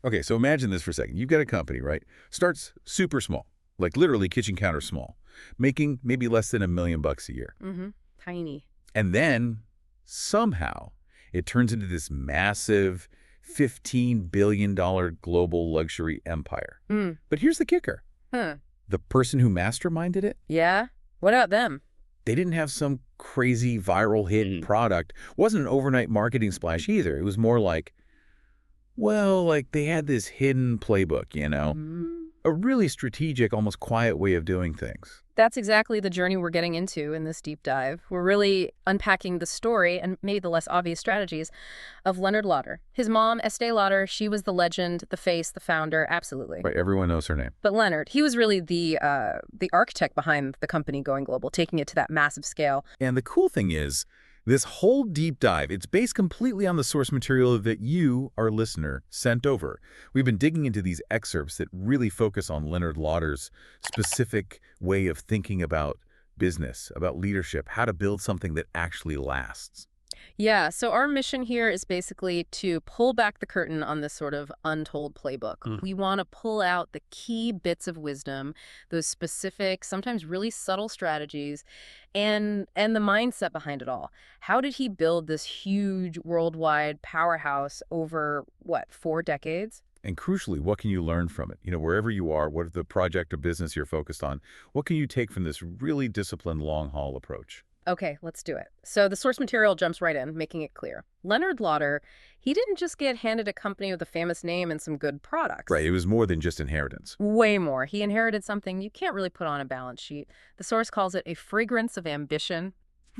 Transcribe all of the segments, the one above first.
Okay, so imagine this for a second. You've got a company, right? Starts super small, like literally kitchen counter small, making maybe less than $1 million a year. Mm-hmm. Tiny. And then somehow it turns into this massive $15 billion global luxury empire. Mm. But here's the kicker. Huh. The person who masterminded it, Yeah? What about them? they didn't have some crazy viral hit product. Wasn't an overnight marketing splash either. It was more like, well, like they had this hidden playbook, Mm. a really strategic, almost quiet way of doing things. That's exactly the journey we're getting into in this deep dive. We're really unpacking the story and maybe the less obvious strategies of Leonard Lauder. His mom, Estée Lauder, she was the legend, the face, the founder, absolutely. Right, everyone knows her name. But Leonard, he was really the architect behind the company going global, taking it to that massive scale. And the cool thing is, this whole deep dive, it's based completely on the source material that you, our listener, sent over. We've been digging into these excerpts that really focus on Leonard Lauder's specific way of thinking about business, about leadership, how to build something that actually lasts. Yeah, so our mission here is basically to pull back the curtain on this sort of untold playbook. We want to pull out the key bits of wisdom, those specific, sometimes really subtle strategies, and the mindset behind it all. How did he build this huge worldwide powerhouse over, what, 4 decades? And crucially, what can you learn from it? Wherever you are, what the project or business you're focused on, what can you take from this really disciplined long-haul approach? Okay, let's do it. So the source material jumps right in, making it clear. Leonard Lauder, he didn't just get handed a company with a famous name and some good products. Right, it was more than just inheritance. Way more. He inherited something you can't really put on a balance sheet. The source calls it a fragrance of ambition,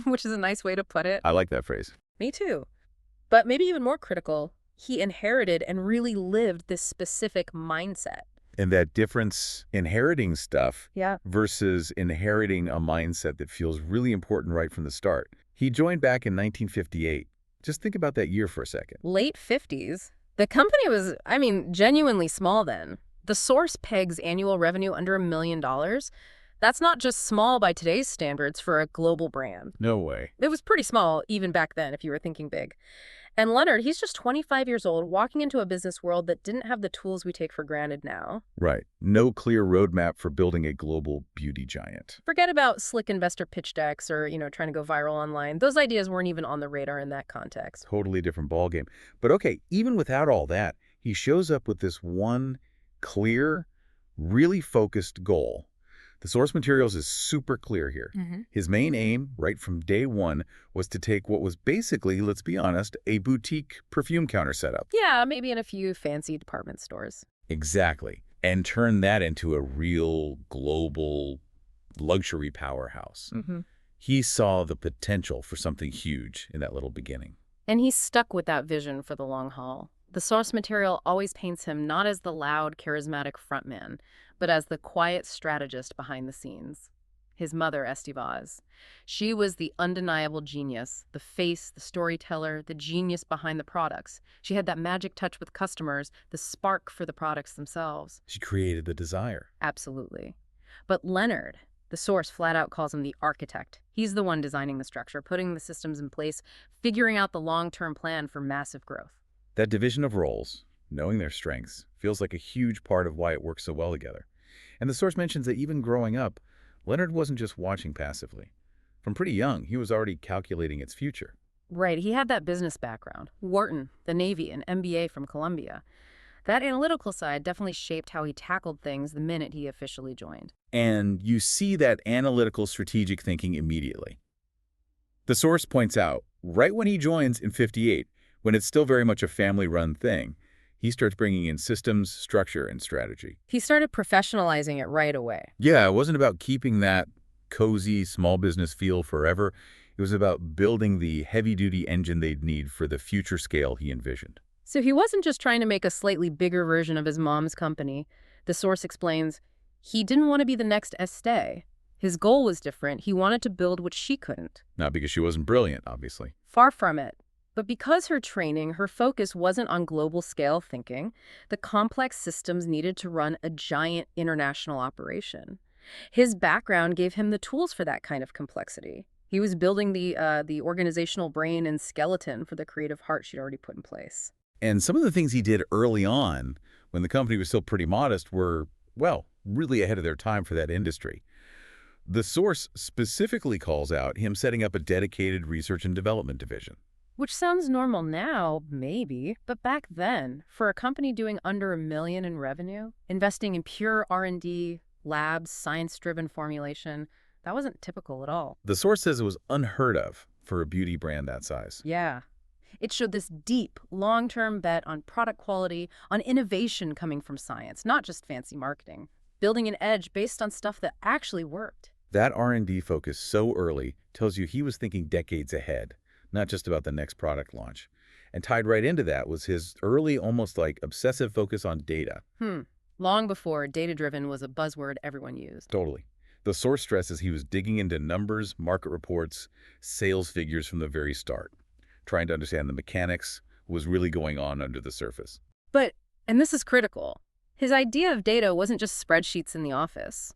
which is a nice way to put it. I like that phrase. Me too. But maybe even more critical, he inherited and really lived this specific mindset. And that difference, inheriting stuff Yeah. versus inheriting a mindset that feels really important right from the start. He joined back in 1958. Just think about that year for a second. Late 50s. The company was, genuinely small then. The source pegs annual revenue under $1 million. That's not just small by today's standards for a global brand. No way. It was pretty small even back then if you were thinking big. And Leonard, he's just 25 years old, walking into a business world that didn't have the tools we take for granted now. Right. No clear roadmap for building a global beauty giant. Forget about slick investor pitch decks or, trying to go viral online. Those ideas weren't even on the radar in that context. Totally different ballgame. But okay, even without all that, he shows up with this one clear, really focused goal. The source materials is super clear here. His main aim, right from day one, was to take what was basically, let's be honest, a boutique perfume counter setup. Yeah, maybe in a few fancy department stores. Exactly. And turn that into a real global luxury powerhouse. He saw the potential for something huge in that little beginning. And he's stuck with that vision for the long haul. The source material always paints him not as the loud, charismatic frontman, but as the quiet strategist behind the scenes. His mother, Estée, she was the undeniable genius, the face, the storyteller, the genius behind the products. She had that magic touch with customers, the spark for the products themselves. She created the desire. Absolutely. But Leonard, the source flat out calls him the architect. He's the one designing the structure, putting the systems in place, figuring out the long-term plan for massive growth. That division of roles, knowing their strengths, feels like a huge part of why it works so well together. And the source mentions that even growing up, Leonard wasn't just watching passively. From pretty young, he was already calculating its future. Right, he had that business background. Wharton, the Navy, an MBA from Columbia. That analytical side definitely shaped how he tackled things the minute he officially joined. And you see that analytical strategic thinking immediately. The source points out, right when he joins in '58, when it's still very much a family-run thing, he starts bringing in systems, structure, and strategy. He started professionalizing it right away. Yeah, it wasn't about keeping that cozy small business feel forever. It was about building the heavy-duty engine they'd need for the future scale he envisioned. So he wasn't just trying to make a slightly bigger version of his mom's company. The source explains, he didn't want to be the next Estée. His goal was different. He wanted to build what she couldn't. Not because she wasn't brilliant, obviously. Far from it. But because her training, her focus wasn't on global scale thinking, the complex systems needed to run a giant international operation. His background gave him the tools for that kind of complexity. He was building the organizational brain and skeleton for the creative heart she'd already put in place. And some of the things he did early on, when the company was still pretty modest, were, well, really ahead of their time for that industry. The source specifically calls out him setting up a dedicated research and development division. Which sounds normal now, maybe, but back then, for a company doing under $1 million in revenue, investing in pure R&D, labs, science-driven formulation, that wasn't typical at all. The source says it was unheard of for a beauty brand that size. Yeah. It showed this deep, long-term bet on product quality, on innovation coming from science, not just fancy marketing, building an edge based on stuff that actually worked. That R&D focus so early tells you he was thinking decades ahead, not just about the next product launch. And tied right into that was his early, almost like obsessive focus on data. Long before data-driven was a buzzword everyone used. Totally. The source stresses he was digging into numbers, market reports, sales figures from the very start, trying to understand the mechanics, what was really going on under the surface. But, and this is critical, his idea of data wasn't just spreadsheets in the office.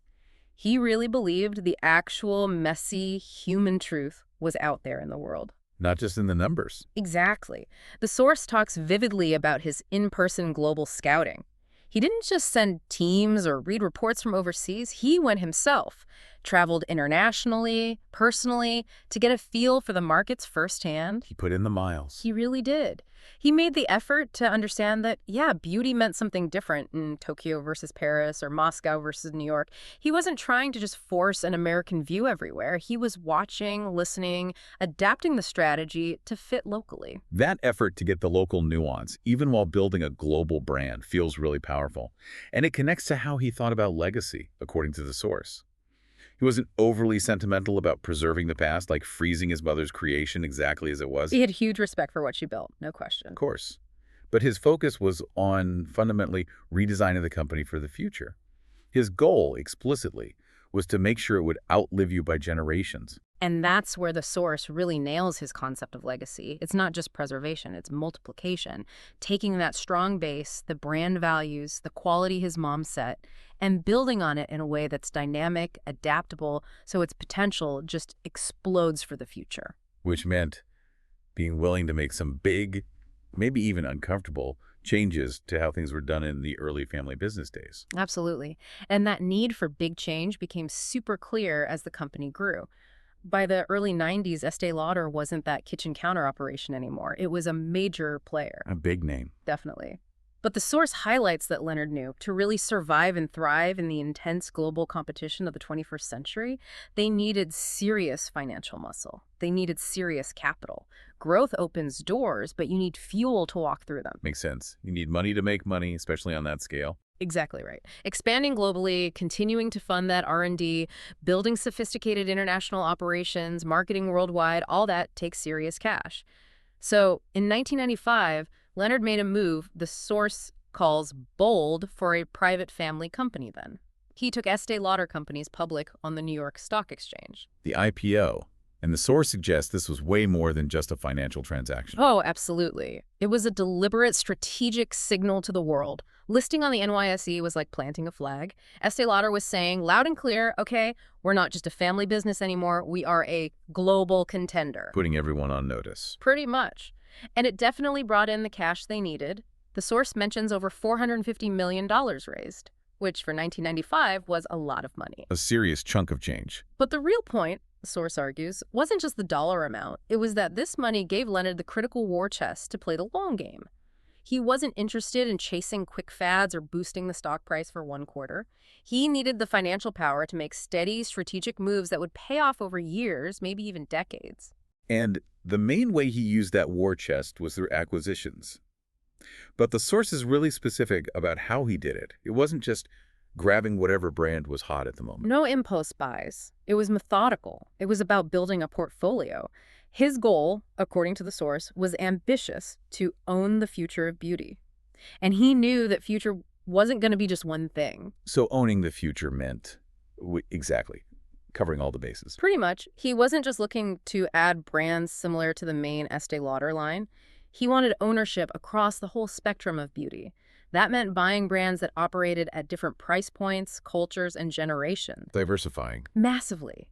He really believed the actual, messy, human truth was out there in the world. Not just in the numbers. Exactly. The source talks vividly about his in-person global scouting. He didn't just send teams or read reports from overseas. He went himself, traveled internationally, personally, to get a feel for the markets firsthand. He put in the miles. He really did. He made the effort to understand that, yeah, beauty meant something different in Tokyo versus Paris or Moscow versus New York. He wasn't trying to just force an American view everywhere. He was watching, listening, adapting the strategy to fit locally. That effort to get the local nuance, even while building a global brand, feels really powerful. And it connects to how he thought about legacy, according to the source. He wasn't overly sentimental about preserving the past, like freezing his mother's creation exactly as it was. He had huge respect for what she built, no question. Of course. But his focus was on fundamentally redesigning the company for the future. His goal, explicitly, was to make sure it would outlive you by generations. And that's where the source really nails his concept of legacy. It's not just preservation, it's multiplication. Taking that strong base, the brand values, the quality his mom set, and building on it in a way that's dynamic, adaptable, so its potential just explodes for the future. Which meant being willing to make some big, maybe even uncomfortable, changes to how things were done in the early family business days. Absolutely. And that need for big change became super clear as the company grew. By the early 90s, Estée Lauder wasn't that kitchen counter operation anymore. It was a major player. A big name. Definitely. But the source highlights that Leonard knew to really survive and thrive in the intense global competition of the 21st century, they needed serious financial muscle. They needed serious capital. Growth opens doors, but you need fuel to walk through them. Makes sense. You need money to make money, especially on that scale. Exactly right. Expanding globally, continuing to fund that R&D, building sophisticated international operations, marketing worldwide, all that takes serious cash. So in 1995, Leonard made a move the source calls bold for a private family company then. He took Estée Lauder Companies public on the New York Stock Exchange. The IPO. And the source suggests this was way more than just a financial transaction. Oh, absolutely. It was a deliberate, strategic signal to the world. Listing on the NYSE was like planting a flag. Estée Lauder was saying loud and clear, okay, we're not just a family business anymore, we are a global contender. Putting everyone on notice. Pretty much. And it definitely brought in the cash they needed. The source mentions over $450 million raised, which for 1995 was a lot of money. A serious chunk of change. But the real point, the source argues, wasn't just the dollar amount. It was that this money gave Leonard the critical war chest to play the long game. He wasn't interested in chasing quick fads or boosting the stock price for one quarter. He needed the financial power to make steady, strategic moves that would pay off over years, maybe even decades. And the main way he used that war chest was through acquisitions. But the source is really specific about how he did it. It wasn't just grabbing whatever brand was hot at the moment. No impulse buys. It was methodical. It was about building a portfolio. His goal, according to the source, was ambitious: to own the future of beauty. And he knew that future wasn't going to be just one thing. So owning the future meant, exactly, covering all the bases. Pretty much. He wasn't just looking to add brands similar to the main Estée Lauder line. He wanted ownership across the whole spectrum of beauty. That meant buying brands that operated at different price points, cultures, and generations. Diversifying. Massively.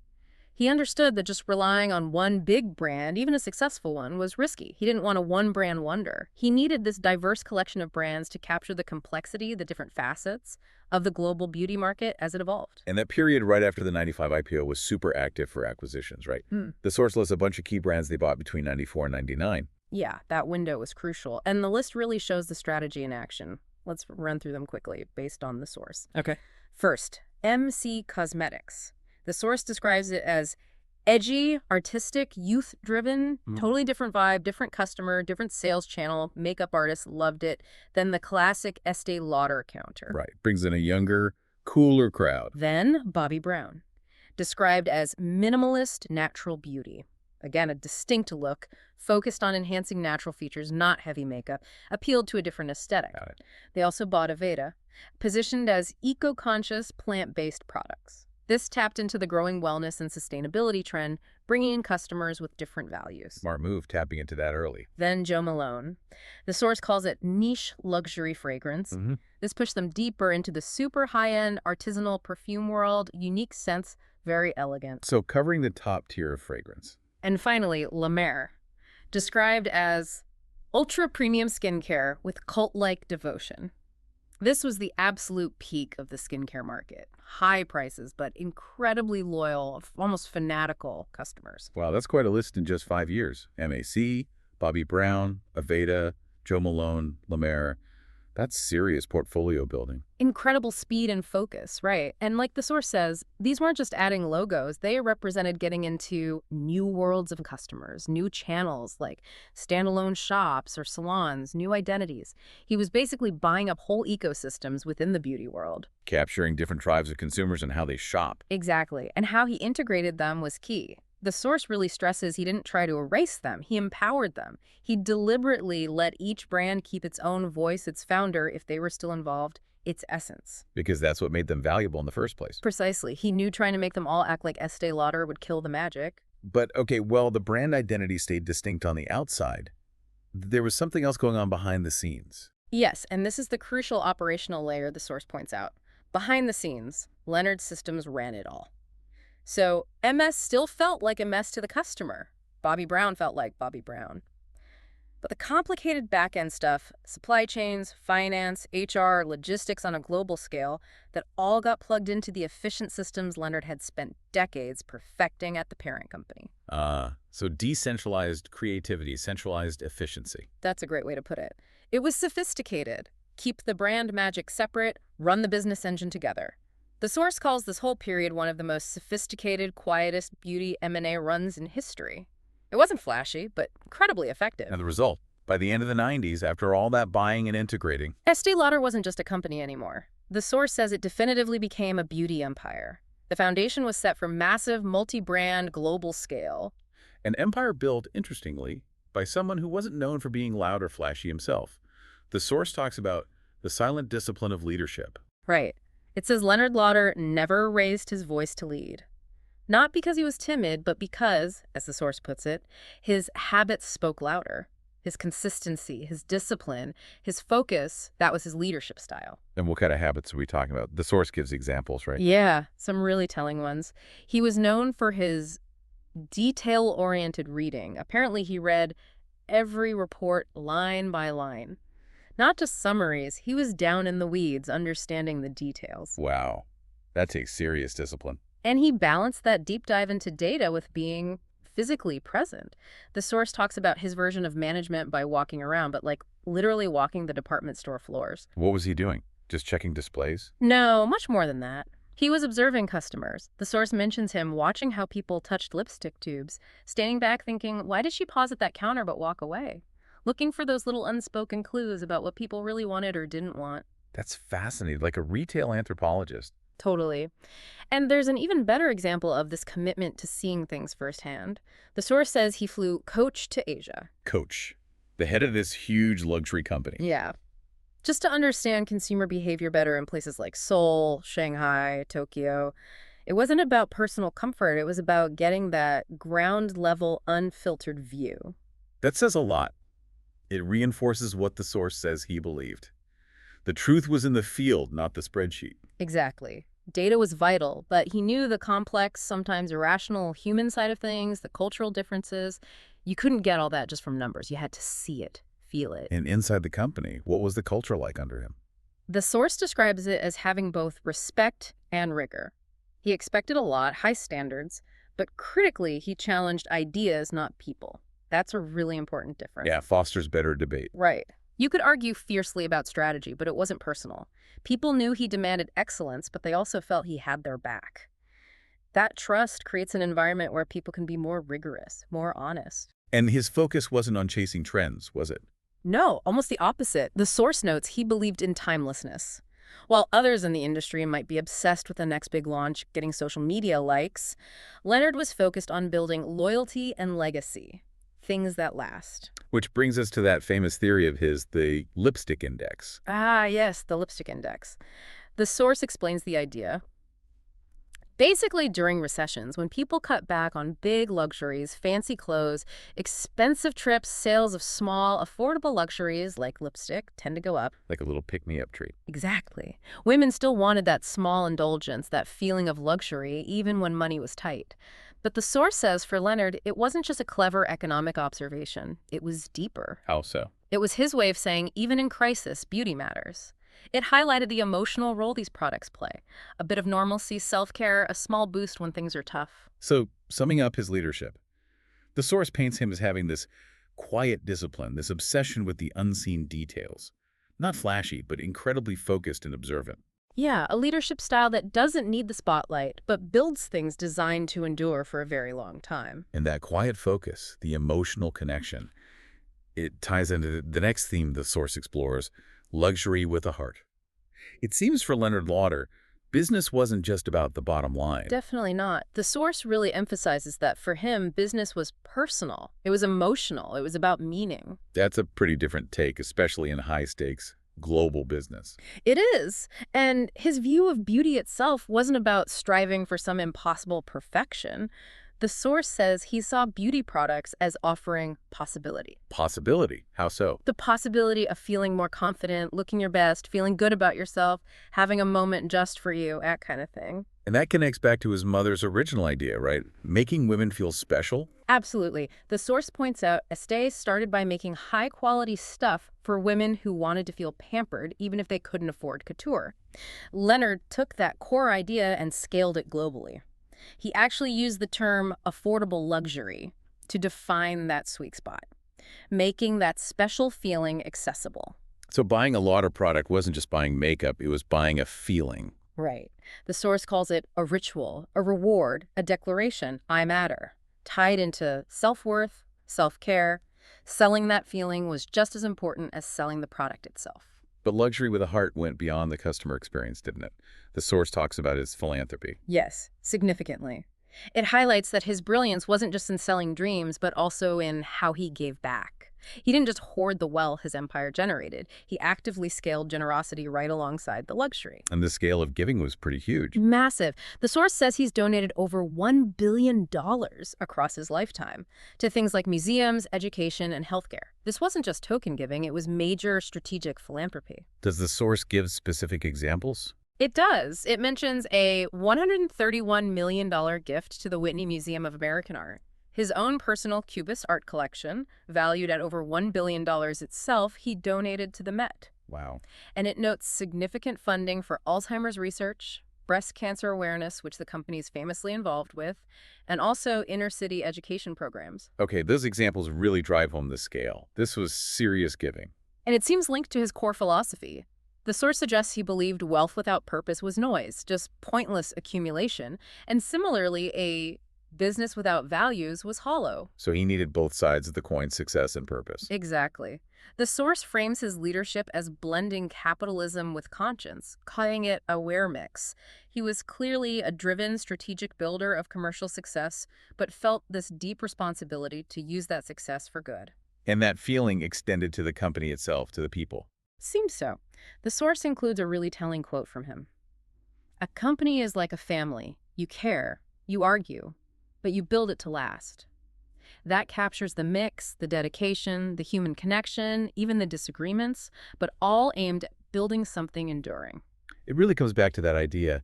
He understood that just relying on one big brand, even a successful one, was risky. He didn't want a one-brand wonder. He needed this diverse collection of brands to capture the complexity, the different facets of the global beauty market as it evolved. And that period right after the 95 IPO was super active for acquisitions, right? The source lists a bunch of key brands they bought between 94 and 99. Yeah, that window was crucial. And the list really shows the strategy in action. Let's run through them quickly based on the source. Okay. First, MC Cosmetics. The source describes it as edgy, artistic, youth-driven, totally different vibe, different customer, different sales channel. Makeup artists loved it than the classic Estée Lauder counter. Right. Brings in a younger, cooler crowd. Then Bobbi Brown, described as minimalist natural beauty. Again, a distinct look, focused on enhancing natural features, not heavy makeup, appealed to a different aesthetic. Got it. They also bought Aveda, positioned as eco-conscious, plant-based products. This tapped into the growing wellness and sustainability trend, bringing in customers with different values. Smart move, tapping into that early. Then Jo Malone. The source calls it niche luxury fragrance. This pushed them deeper into the super high-end artisanal perfume world, unique scents, very elegant. So covering the top tier of fragrance. And finally, La Mer, described as ultra-premium skincare with cult-like devotion. This was the absolute peak of the skincare market. High prices, but incredibly loyal, almost fanatical customers. Wow, that's quite a list in just 5 years. MAC, Bobbi Brown, Aveda, Jo Malone, La Mer. That's serious portfolio building. Incredible speed and focus, right? And like the source says, these weren't just adding logos. They represented getting into new worlds of customers, new channels like standalone shops or salons, new identities. He was basically buying up whole ecosystems within the beauty world. Capturing different tribes of consumers and how they shop. Exactly. And how he integrated them was key. The source really stresses he didn't try to erase them. He empowered them. He deliberately let each brand keep its own voice, its founder, if they were still involved, its essence. Because that's what made them valuable in the first place. Precisely. He knew trying to make them all act like Estée Lauder would kill the magic. But, okay, well, the brand identity stayed distinct on the outside. There was something else going on behind the scenes. Yes, and this is the crucial operational layer the source points out. Behind the scenes, Leonard's systems ran it all. So MS still felt like a mess to the customer. Bobbi Brown felt like Bobbi Brown. But the complicated back-end stuff, supply chains, finance, HR, logistics on a global scale, that all got plugged into the efficient systems Leonard had spent decades perfecting at the parent company. So decentralized creativity, centralized efficiency. That's a great way to put it. It was sophisticated. Keep the brand magic separate, run the business engine together. The source calls this whole period one of the most sophisticated, quietest beauty M&A runs in history. It wasn't flashy, but incredibly effective. And the result, by the end of the 90s, after all that buying and integrating, Estée Lauder wasn't just a company anymore. The source says it definitively became a beauty empire. The foundation was set for massive, multi-brand, global scale. an empire built, interestingly, by someone who wasn't known for being loud or flashy himself. The source talks about the silent discipline of leadership. Right. It says Leonard Lauder never raised his voice to lead. Not because he was timid, but because, as the source puts it, his habits spoke louder. His consistency, his discipline, his focus, that was his leadership style. And what kind of habits are we talking about? The source gives examples, right? Yeah, some really telling ones. He was known for his detail-oriented reading. Apparently, he read every report line by line. Not just summaries, he was down in the weeds, understanding the details. Wow. That takes serious discipline. And he balanced that deep dive into data with being physically present. The source talks about his version of management by walking around, but like literally walking the department store floors. What was he doing? Just checking displays? No, much more than that. He was observing customers. The source mentions him watching how people touched lipstick tubes, standing back thinking, why did she pause at that counter but walk away? Looking for those little unspoken clues about what people really wanted or didn't want. That's fascinating, like a retail anthropologist. Totally. And there's an even better example of this commitment to seeing things firsthand. The source says he flew coach to Asia. Coach, the head of this huge luxury company. Yeah. Just to understand consumer behavior better in places like Seoul, Shanghai, Tokyo. It wasn't about personal comfort. It was about getting that ground-level, unfiltered view. That says a lot. It reinforces what the source says he believed. The truth was in the field, not the spreadsheet. Exactly. Data was vital, but he knew the complex, sometimes irrational human side of things, the cultural differences. You couldn't get all that just from numbers. You had to see it, feel it. And inside the company, what was the culture like under him? The source describes it as having both respect and rigor. He expected a lot, high standards, but critically, he challenged ideas, not people. That's a really important difference. Yeah, fosters better debate. Right. You could argue fiercely about strategy, but it wasn't personal. People knew he demanded excellence, but they also felt he had their back. That trust creates an environment where people can be more rigorous, more honest. And his focus wasn't on chasing trends, was it? No, almost the opposite. The source notes he believed in timelessness. While others in the industry might be obsessed with the next big launch, getting social media likes, Leonard was focused on building loyalty and legacy, things that last. Which brings us to that famous theory of his, the lipstick index. Ah, yes, the lipstick index. The source explains the idea. Basically, during recessions, when people cut back on big luxuries, fancy clothes, expensive trips, sales of small, affordable luxuries like lipstick tend to go up. Like a little pick-me-up treat. Exactly. Women still wanted that small indulgence, that feeling of luxury, even when money was tight. But the source says for Leonard, it wasn't just a clever economic observation. It was deeper. How so? It was his way of saying, even in crisis, beauty matters. It highlighted the emotional role these products play. A bit of normalcy, self-care, a small boost when things are tough. So, summing up his leadership, the source paints him as having this quiet discipline, this obsession with the unseen details. Not flashy, but incredibly focused and observant. Yeah, a leadership style that doesn't need the spotlight, but builds things designed to endure for a very long time. And that quiet focus, the emotional connection, it ties into the next theme the source explores, luxury with a heart. It seems for Leonard Lauder, business wasn't just about the bottom line. Definitely not. The source really emphasizes that for him, business was personal. It was emotional. It was about meaning. That's a pretty different take, especially in high-stakes global business. It is. And his view of beauty itself wasn't about striving for some impossible perfection. The source says he saw beauty products as offering possibility. Possibility? How so? The possibility of feeling more confident, looking your best, feeling good about yourself, having a moment just for you, that kind of thing. And that connects back to his mother's original idea, right? Making women feel special? Absolutely. The source points out Estée started by making high-quality stuff for women who wanted to feel pampered, even if they couldn't afford couture. Leonard took that core idea and scaled it globally. He actually used the term affordable luxury to define that sweet spot, making that special feeling accessible. So buying a Lauder product wasn't just buying makeup, it was buying a feeling. Right. The source calls it a ritual, a reward, a declaration, I matter, tied into self-worth, self-care. Selling that feeling was just as important as selling the product itself. But luxury with a heart went beyond the customer experience, didn't it? The source talks about his philanthropy. Yes, significantly. It highlights that his brilliance wasn't just in selling dreams, but also in how he gave back. He didn't just hoard the wealth his empire generated. He actively scaled generosity right alongside the luxury. And the scale of giving was pretty huge. Massive. The source says he's donated over $1 billion across his lifetime to things like museums, education, and healthcare. This wasn't just token giving, it was major strategic philanthropy. Does the source give specific examples? It does. It mentions a $131 million gift to the Whitney Museum of American Art. His own personal Cubist art collection, valued at over $1 billion itself, he donated to the Met. Wow. And it notes significant funding for Alzheimer's research, breast cancer awareness, which the company is famously involved with, and also inner-city education programs. Okay, those examples really drive home the scale. This was serious giving. And it seems linked to his core philosophy. The source suggests he believed wealth without purpose was noise, just pointless accumulation, and similarly, a business without values was hollow. So he needed both sides of the coin, success and purpose. Exactly. The source frames his leadership as blending capitalism with conscience, calling it a wear mix. He was clearly a driven, strategic builder of commercial success, but felt this deep responsibility to use that success for good. And that feeling extended to the company itself, to the people. Seems so. The source includes a really telling quote from him. A company is like a family. You care, you argue, but you build it to last. That captures the mix, the dedication, the human connection, even the disagreements, but all aimed at building something enduring. It really comes back to that idea.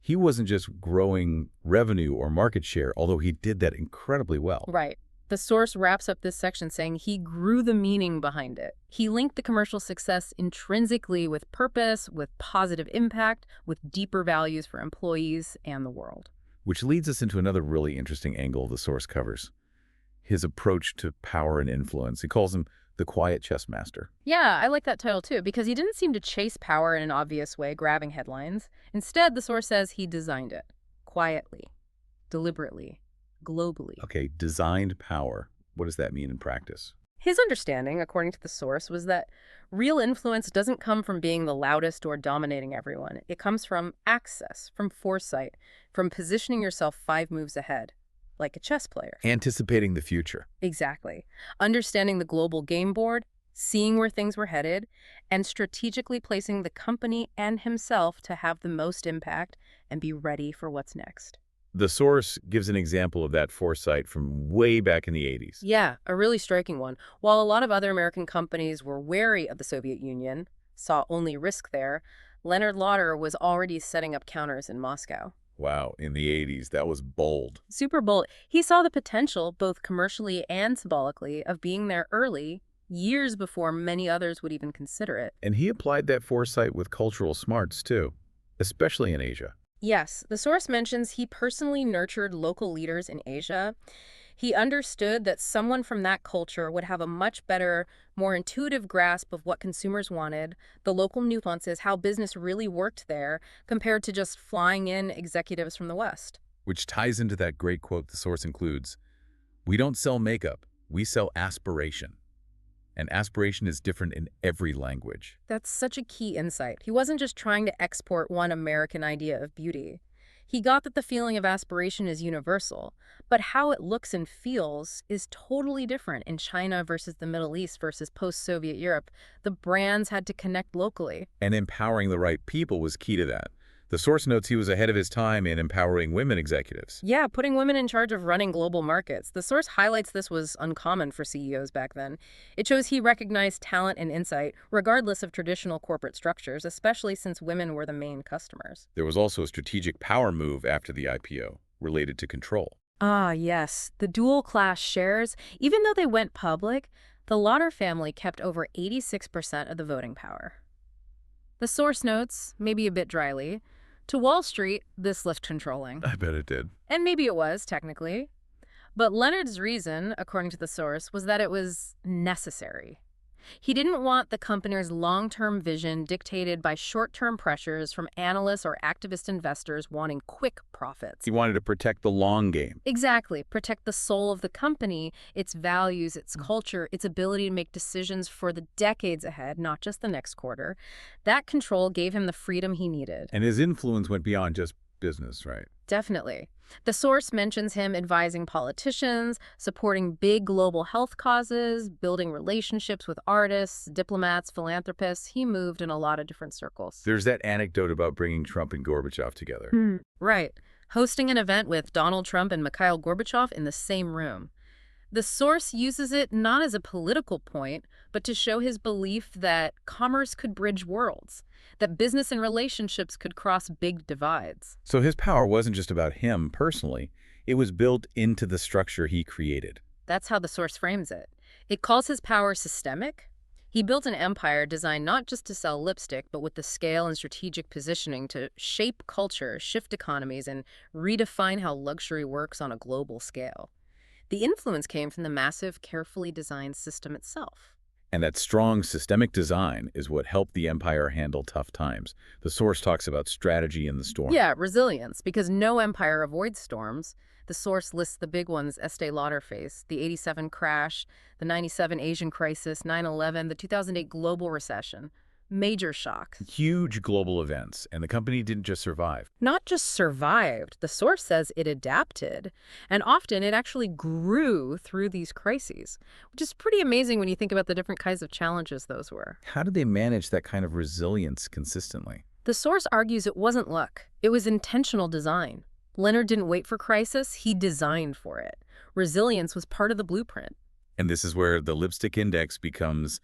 He wasn't just growing revenue or market share, although he did that incredibly well. Right. The source wraps up this section saying he grew the meaning behind it. He linked the commercial success intrinsically with purpose, with positive impact, with deeper values for employees and the world. Which leads us into another really interesting angle the source covers. His approach to power and influence. He calls him the quiet chess master. Yeah, I like that title too, because he didn't seem to chase power in an obvious way, grabbing headlines. Instead, the source says he designed it. Quietly, deliberately, globally. Okay, designed power. What does that mean in practice? His understanding, according to the source, was that real influence doesn't come from being the loudest or dominating everyone. It comes from access, from foresight, from positioning yourself 5 moves ahead, like a chess player. Anticipating the future. Exactly. Understanding the global game board, seeing where things were headed, and strategically placing the company and himself to have the most impact and be ready for what's next. The source gives an example of that foresight from way back in the 80s. Yeah, a really striking one. While a lot of other American companies were wary of the Soviet Union, saw only risk there, Leonard Lauder was already setting up counters in Moscow. Wow, in the 80s, that was bold. Super bold. He saw the potential, both commercially and symbolically, of being there early, years before many others would even consider it. And he applied that foresight with cultural smarts, too, especially in Asia. Yes, the source mentions he personally nurtured local leaders in Asia. He understood that someone from that culture would have a much better, more intuitive grasp of what consumers wanted, the local nuances, how business really worked there, compared to just flying in executives from the West. Which ties into that great quote the source includes, "We don't sell makeup, we sell aspiration." And aspiration is different in every language. That's such a key insight. He wasn't just trying to export one American idea of beauty. He got that the feeling of aspiration is universal, but how it looks and feels is totally different in China versus the Middle East versus post-Soviet Europe. The brands had to connect locally. And empowering the right people was key to that. The source notes he was ahead of his time in empowering women executives. Yeah, putting women in charge of running global markets. The source highlights this was uncommon for CEOs back then. It shows he recognized talent and insight, regardless of traditional corporate structures, especially since women were the main customers. There was also a strategic power move after the IPO, related to control. Ah, yes. The dual-class shares, even though they went public, the Lauder family kept over 86% of the voting power. The source notes, maybe a bit dryly, to Wall Street, this looked controlling. I bet it did. And maybe it was, technically. But Leonard's reason, according to the source, was that it was necessary. He didn't want the company's long-term vision dictated by short-term pressures from analysts or activist investors wanting quick profits. He wanted to protect the long game. Exactly. Protect the soul of the company, its values, its culture, its ability to make decisions for the decades ahead, not just the next quarter. That control gave him the freedom he needed. And his influence went beyond just business, right? Definitely. The source mentions him advising politicians, supporting big global health causes, building relationships with artists, diplomats, philanthropists. He moved in a lot of different circles. There's that anecdote about bringing Trump and Gorbachev together. Right. Hosting an event with Donald Trump and Mikhail Gorbachev in the same room. The source uses it not as a political point, but to show his belief that commerce could bridge worlds, that business and relationships could cross big divides. So his power wasn't just about him personally. It was built into the structure he created. That's how the source frames it. It calls his power systemic. He built an empire designed not just to sell lipstick, but with the scale and strategic positioning to shape culture, shift economies, and redefine how luxury works on a global scale. The influence came from the massive, carefully designed system itself. And that strong systemic design is what helped the empire handle tough times. The source talks about strategy in the storm. Yeah, resilience, because no empire avoids storms. The source lists the big ones Estée Lauder faced: the '87 crash, the '97 Asian crisis, 9/11, the 2008 global recession. Major shocks. Huge global events, and the company didn't just survive. Not just survived, the source says it adapted, and often it actually grew through these crises, which is pretty amazing when you think about the different kinds of challenges those were. How did they manage that kind of resilience consistently? The source argues it wasn't luck. It was intentional design. Leonard didn't wait for crisis, he designed for it. Resilience was part of the blueprint. And this is where the lipstick index becomes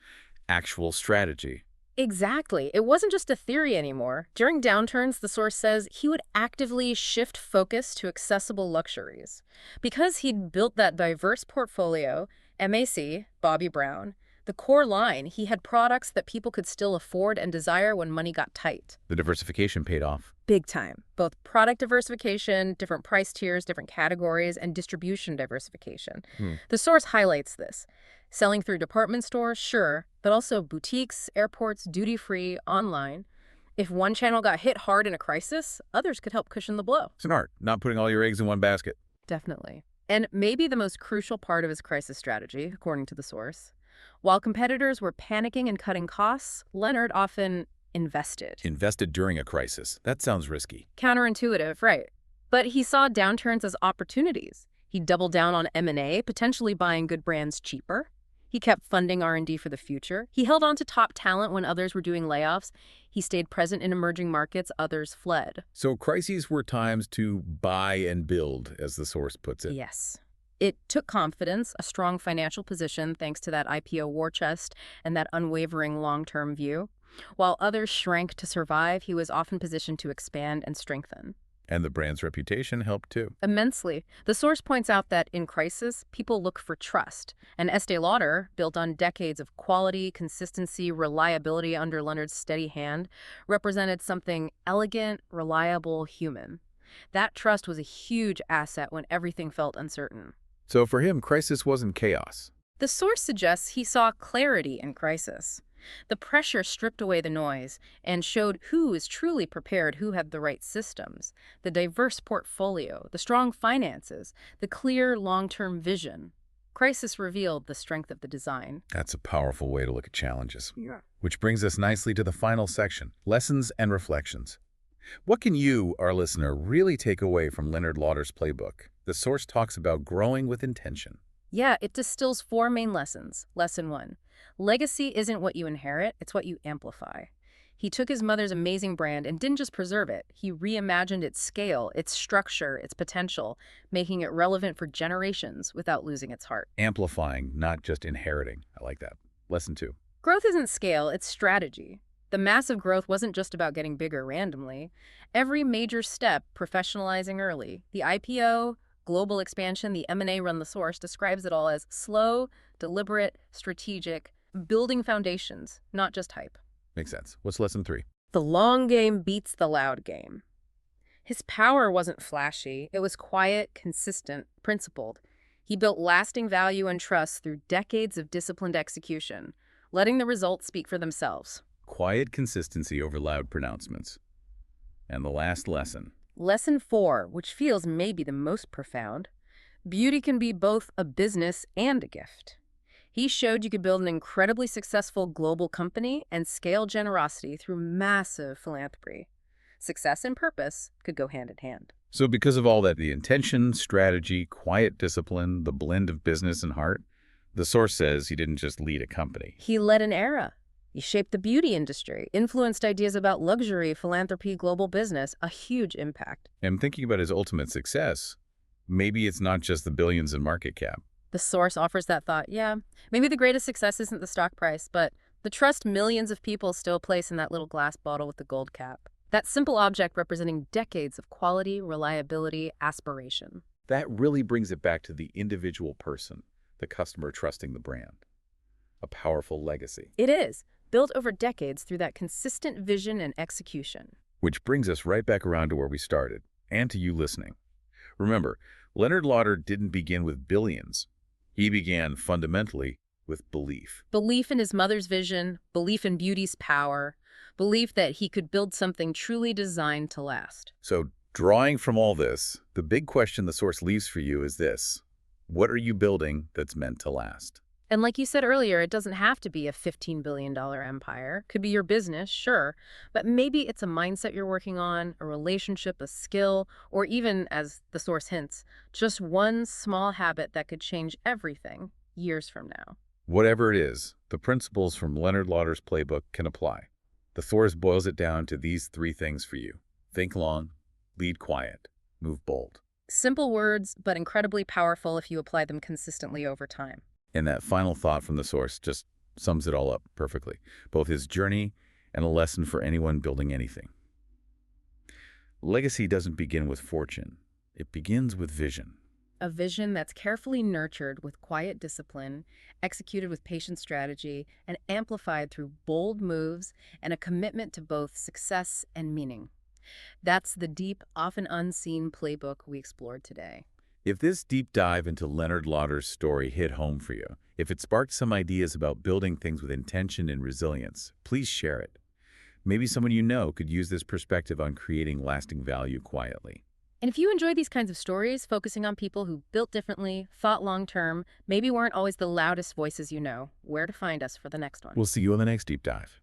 actual strategy. Exactly. It wasn't just a theory anymore. During downturns, the source says he would actively shift focus to accessible luxuries. Because he'd built that diverse portfolio, MAC, Bobby Brown, the core line, he had products that people could still afford and desire when money got tight. The diversification paid off. Big time. Both product diversification, different price tiers, different categories, and distribution diversification. The source highlights this. Selling through department stores, sure, but also boutiques, airports, duty-free, online. If one channel got hit hard in a crisis, others could help cushion the blow. It's an art, not putting all your eggs in one basket. Definitely. And maybe the most crucial part of his crisis strategy, according to the source. While competitors were panicking and cutting costs, Leonard often invested. Invested during a crisis. That sounds risky. Counterintuitive, right. But he saw downturns as opportunities. He doubled down on M&A, potentially buying good brands cheaper. He kept funding R&D for the future. He held on to top talent when others were doing layoffs. He stayed present in emerging markets, others fled. So crises were times to buy and build, as the source puts it. Yes. It took confidence, a strong financial position thanks to that IPO war chest and that unwavering long-term view. While others shrank to survive, he was often positioned to expand and strengthen. And the brand's reputation helped too. Immensely. The source points out that in crisis, people look for trust. And Estée Lauder, built on decades of quality, consistency, reliability under Leonard's steady hand, represented something elegant, reliable, human. That trust was a huge asset when everything felt uncertain. So for him, crisis wasn't chaos. The source suggests he saw clarity in crisis. The pressure stripped away the noise and showed who is truly prepared, who had the right systems, the diverse portfolio, the strong finances, the clear long-term vision. Crisis revealed the strength of the design. That's a powerful way to look at challenges. Yeah. Which brings us nicely to the final section, lessons and reflections. What can you, our listener, really take away from Leonard Lauder's playbook? The source talks about growing with intention. Yeah, it distills 4 main lessons. Lesson 1. Legacy isn't what you inherit, it's what you amplify. He took his mother's amazing brand and didn't just preserve it. He reimagined its scale, its structure, its potential, making it relevant for generations without losing its heart. Amplifying, not just inheriting. I like that. Lesson 2. Growth isn't scale, it's strategy. The massive growth wasn't just about getting bigger randomly. Every major step, professionalizing early, the IPO, global expansion, the M&A run the source, describes it all as slow, deliberate, strategic, building foundations, not just hype. Makes sense. What's lesson 3? The long game beats the loud game. His power wasn't flashy. It was quiet, consistent, principled. He built lasting value and trust through decades of disciplined execution, letting the results speak for themselves. Quiet consistency over loud pronouncements. And the last lesson. Lesson 4, which feels maybe the most profound. Beauty can be both a business and a gift. He showed you could build an incredibly successful global company and scale generosity through massive philanthropy. Success and purpose could go hand in hand. So because of all that, the intention, strategy, quiet discipline, the blend of business and heart, the source says he didn't just lead a company. He led an era. He shaped the beauty industry, influenced ideas about luxury, philanthropy, global business, a huge impact. And thinking about his ultimate success, maybe it's not just the billions in market cap. The source offers that thought, yeah, maybe the greatest success isn't the stock price, but the trust millions of people still place in that little glass bottle with the gold cap. That simple object representing decades of quality, reliability, aspiration. That really brings it back to the individual person, the customer trusting the brand. A powerful legacy. It is, built over decades through that consistent vision and execution. Which brings us right back around to where we started, and to you listening. Remember, Leonard Lauder didn't begin with billions. He began fundamentally with belief. Belief in his mother's vision, belief in beauty's power, belief that he could build something truly designed to last. So, drawing from all this, the big question the source leaves for you is this: what are you building that's meant to last? And like you said earlier, it doesn't have to be a $15 billion empire. Could be your business, sure, but maybe it's a mindset you're working on, a relationship, a skill, or even, as the source hints, just one small habit that could change everything years from now. Whatever it is, the principles from Leonard Lauder's playbook can apply. The source boils it down to these 3 things for you. Think long, lead quiet, move bold. Simple words, but incredibly powerful if you apply them consistently over time. And that final thought from the source just sums it all up perfectly. Both his journey and a lesson for anyone building anything. Legacy doesn't begin with fortune. It begins with vision. A vision that's carefully nurtured with quiet discipline, executed with patient strategy, and amplified through bold moves and a commitment to both success and meaning. That's the deep, often unseen playbook we explored today. If this deep dive into Leonard Lauder's story hit home for you, if it sparked some ideas about building things with intention and resilience, please share it. Maybe someone you know could use this perspective on creating lasting value quietly. And if you enjoy these kinds of stories, focusing on people who built differently, thought long-term, maybe weren't always the loudest voices you know, where to find us for the next one. We'll see you on the next deep dive.